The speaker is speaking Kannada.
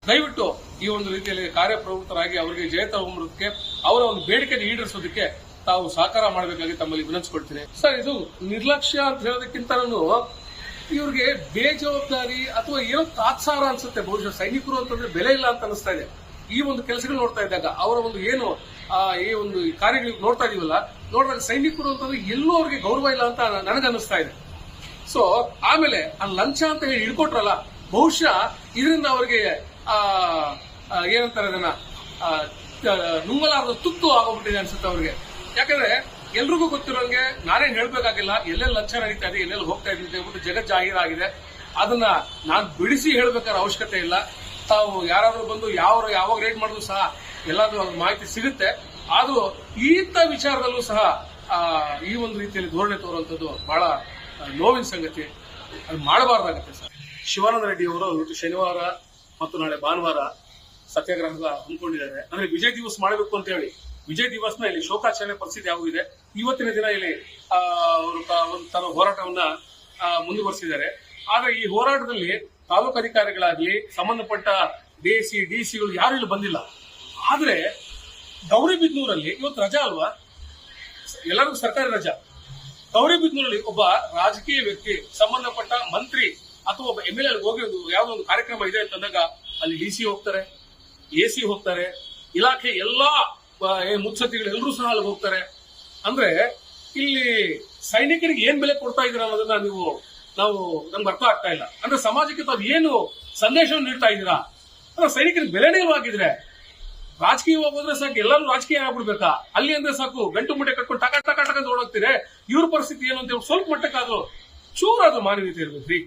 ದಯವಿಟ್ಟು ಈ ಒಂದು ರೀತಿಯಲ್ಲಿ ಕಾರ್ಯಪ್ರವೃತ್ತರಾಗಿ ಅವರಿಗೆ ಜಯ ತಗೊಂಬರೋದಕ್ಕೆ ಅವರ ಒಂದು ಬೇಡಿಕೆ ಈಡೇರಿಸೋದಕ್ಕೆ ತಾವು ಸಹಕಾರ ಮಾಡಬೇಕಾಗಿ ತಮ್ಮಲ್ಲಿ ವಿನಂತಿಸ್ಕೊಳ್ತೀನಿ ಸರ್. ಇದು ನಿರ್ಲಕ್ಷ್ಯ ಅಂತ ಹೇಳೋದಕ್ಕಿಂತ ಇವ್ರಿಗೆ ಬೇಜವಾಬ್ದಾರಿ ಅಥವಾ ಏನೋ ತಾತ್ಸಾರ ಅನ್ಸುತ್ತೆ. ಬಹುಶಃ ಸೈನಿಕರು ಅಂತಂದ್ರೆ ಬೆಲೆ ಇಲ್ಲ ಅಂತ ಅನಿಸ್ತಾ ಇದೆ. ಈ ಒಂದು ಕೆಲಸಗಳು ನೋಡ್ತಾ ಇದ್ದಾಗ ಅವರ ಒಂದು ಏನು ಈ ಒಂದು ಕಾರ್ಯಗಳಿಗೆ ನೋಡ್ತಾ ಇದೀವಲ್ಲ, ನೋಡಿದಾಗ ಸೈನಿಕರು ಅಂತಂದ್ರೆ ಎಲ್ಲೂ ಅವ್ರಿಗೆ ಗೌರವ ಇಲ್ಲ ಅಂತ ನನಗನ್ನಿಸ್ತಾ ಇದೆ. ಸೊ ಆಮೇಲೆ ಆ ಲಂಚ ಅಂತ ಹೇಳಿ ಹಿಡ್ಕೊಟ್ರಲ್ಲ, ಬಹುಶಃ ಇದರಿಂದ ಅವರಿಗೆ ಏನಂತಾರೆ ಅದನ್ನ ನುಂಗಲಾರದ ತುತ್ತು ಆಗೋಗ್ಬಿಟ್ಟಿದೆ ಅನ್ಸುತ್ತೆ ಅವ್ರಿಗೆ. ಯಾಕಂದ್ರೆ ಎಲ್ರಿಗೂ ಗೊತ್ತಿರೋಂಗೆ ನಾನೇನ್ ಹೇಳ್ಬೇಕಾಗಿಲ್ಲ, ಎಲ್ಲೆಲ್ಲಿ ಲಂಚ ನಡೀತಾ ಇದೆ, ಎಲ್ಲೆಲ್ಲಿ ಹೋಗ್ತಾ ಇದೆ ಅಂತ ಜಗತ್ ಜಾಹೀರಾಗಿದೆ. ಅದನ್ನ ನಾನು ಬಿಡಿಸಿ ಹೇಳ್ಬೇಕಾದ್ರೆ ಅವಶ್ಯಕತೆ ಇಲ್ಲ. ತಾವು ಯಾರಾದ್ರೂ ಬಂದು ಯಾವಾಗ ರೇಟ್ ಮಾಡಿದ್ರು ಸಹ ಎಲ್ಲಾದ್ರೂ ಮಾಹಿತಿ ಸಿಗುತ್ತೆ. ಆದ್ರೂ ಇಂಥ ವಿಚಾರದಲ್ಲೂ ಸಹ ಈ ಒಂದು ರೀತಿಯಲ್ಲಿ ಧೋರಣೆ ತೋರುವಂತದ್ದು ಬಹಳ ನೋವಿನ ಸಂಗತಿ. ಅದು ಮಾಡಬಾರ್ದಾಗತ್ತೆ ಸರ್. ಶಿವಾನಂದ ರೆಡ್ಡಿ ಅವರು ಇವತ್ತು ಶನಿವಾರ ಮತ್ತು ನಾಳೆ ಭಾನುವಾರ ಸತ್ಯಾಗ್ರಹ ಹಮ್ಮಿಕೊಂಡಿದ್ದಾರೆ. ಅಂದ್ರೆ ವಿಜಯ್ ದಿವಸ್ ಮಾಡಬೇಕು ಅಂತ ಹೇಳಿ ವಿಜಯ್ ದಿವಸ್ನ ಇಲ್ಲಿ ಶೋಕಾಚರಣೆ ಪರಿಸ್ಥಿತಿ ಆಗುತ್ತಿದೆ. ಇವತ್ತಿನ ದಿನ ಇಲ್ಲಿ ಅವರು ಒಂದು ತನ್ನ ಹೋರಾಟವನ್ನ ಮುಂದುವರೆಸಿದ್ದಾರೆ. ಆದ್ರೆ ಈ ಹೋರಾಟದಲ್ಲಿ ತಾಲೂಕು ಅಧಿಕಾರಿಗಳಾಗ್ಲಿ, ಸಂಬಂಧಪಟ್ಟ ಡಿಸಿ ಡಿಸಿಗಳು ಯಾರು ಇಲ್ಲಿ ಬಂದಿಲ್ಲ. ಆದ್ರೆ ಗೌರಿಬಿದನೂರಲ್ಲಿ ಇವತ್ತು ರಜಾ ಅಲ್ವಾ, ಎಲ್ಲರಿಗೂ ಸರ್ಕಾರಿ ರಜಾ. ಗೌರಿಬಿದನೂರಲ್ಲಿ ಒಬ್ಬ ರಾಜಕೀಯ ವ್ಯಕ್ತಿ, ಸಂಬಂಧಪಟ್ಟ ಮಂತ್ರಿ ಅಥವಾ ಒಬ್ಬ MLA ಹೋಗಿ ಯಾವುದೋ ಒಂದು ಕಾರ್ಯಕ್ರಮ ಇದೆ ಅಂತಂದಾಗ ಅಲ್ಲಿ DC ಹೋಗ್ತಾರೆ, AC ಹೋಗ್ತಾರೆ, ಇಲಾಖೆ ಎಲ್ಲಾ ಮುತ್ಸದ್ದಿಗಳು ಎಲ್ಲರೂ ಸಹ ಅಲ್ಲಿ ಹೋಗ್ತಾರೆ. ಅಂದ್ರೆ ಇಲ್ಲಿ ಸೈನಿಕರಿಗೆ ಏನ್ ಬೆಲೆ ಕೊಡ್ತಾ ಇದ್ದೀರಾ ಅನ್ನೋದನ್ನ ನಮ್ಗೆ ಅರ್ಥ ಆಗ್ತಾ ಇಲ್ಲ. ಅಂದ್ರೆ ಸಮಾಜಕ್ಕೆ ತಾವು ಏನು ಸಂದೇಶವನ್ನು ನೀಡ್ತಾ ಇದ್ದೀರಾ? ಅಂದ್ರೆ ಸೈನಿಕರಿಗೆ ಬೆಲೆನೇ ಆಗಿದ್ರೆ ರಾಜಕೀಯವಾಗಿ ಹೋದ್ರೆ ಸಾಕು, ಎಲ್ಲರೂ ರಾಜಕೀಯ ಆಗ್ಬಿಡ್ಬೇಕಾ? ಅಲ್ಲಿ ಅಂದ್ರೆ ಸಾಕು ಗಂಟು ಮುಟ್ಟೆ ಕಟ್ಕೊಂಡು ಟಕ ಟಕ ಟಕ ಓಡೋಗ್ತೀರಿ. ಇವ್ರ ಪರಿಸ್ಥಿತಿ ಏನು ಅಂತ ಸ್ವಲ್ಪ ಮಟ್ಟಕ್ಕಾದ್ರೂ ಚೂರಾದ್ರೂ ಮಾನವೀಯತೆ ಇರ್ಬೇಕ್ರಿ.